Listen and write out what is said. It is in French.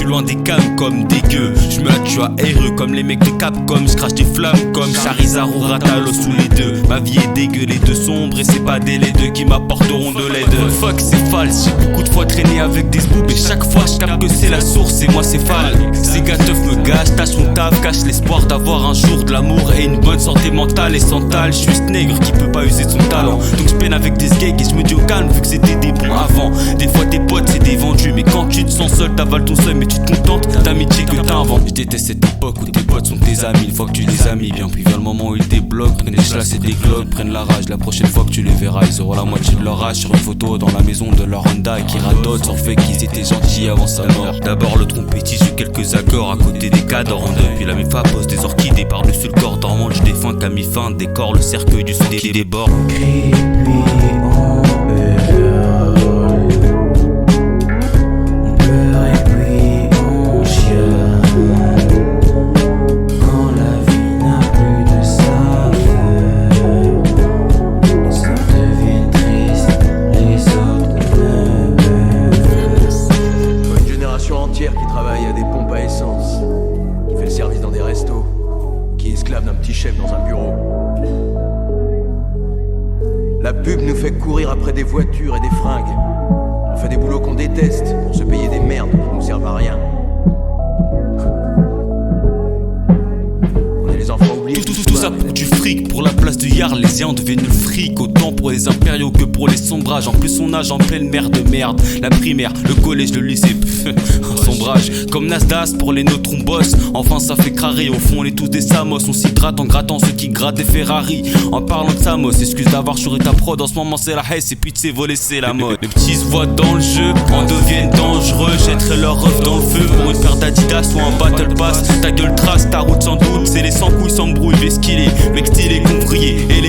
suis loin des cams comme des gueux. J'me la tue à RE comme les mecs de Capcom. J'crache des flammes comme Charizard ou Rathalos sous les deux. Ma vie est dégueu, les deux sombres, et c'est pas des les deux qui m'apporteront de l'aide. Fuck c'est false, j'ai beaucoup de fois traîné avec des sboops, et chaque fois j'capte que c'est la source et moi c'est fal. Ces gars teufs me gâchent, tâche mon taf, cache l'espoir d'avoir un jour de l'amour et une bonne santé mentale et sentale. Je suis ce nègre qui peut pas user de son talent, donc je peine avec des skates et je me dis au calme vu que c'était des bons avant. Des fois tes potes c'est des vendus, mais quand tu te sens seul t'avales ton seul, mais tu te contentes d'amitié que t'inventes. Je déteste cette époque où tes potes sont tes amis, une fois que tu les as mis bien, puis vient le moment où ils débloquent, prennent des chlasses et des globes, prennent la rage. La prochaine fois que tu les verras, ils auront la moitié de leur âge sur une photo dans la maison de leur Honda, et qui radotent sur le fait qu'ils étaient gentils avant sa mort. D'abord le trompettiste, j'ai quelques accords à côté des cadres en deux, puis la mifa pose des orchidées par-dessus le corps dormant du défunt qu'a mis fin, décore le cercueil du sud qui déborde. Qui travaille à des pompes à essence, qui fait le service dans des restos, qui est esclave d'un petit chef dans un bureau. La pub nous fait courir après des voitures et des fringues. On fait des boulots qu'on déteste pour se payer des merdes qui nous servent à rien. On est les enfants oubliés. Tout ça pour du fric, pour la place de Yarlésiens, on devient le fric. Autant pour les impériaux que pour les sombrages. En plus on nage en pleine mer de merde. La primaire, le collège, le lycée, un sombrage. Comme Nasdaq pour les nôtres on bosse. Enfin ça fait crarer, au fond on est tous des Samos. On s'hydrate en grattant ceux qui grattent des Ferrari. En parlant de Samos, excuse d'avoir chouré ta prod. En ce moment c'est la haisse et puis de voler c'est la mode. Les petits se voient dans le jeu, en deviennent dangereux. Jetteraient leur ref dans le feu pour une paire d'Adidas ou un Battle Pass. Ta gueule trace, ta route sans doute. C'est les sans couilles s'embrouillent, vesquilés, mec stylé, convrier. Et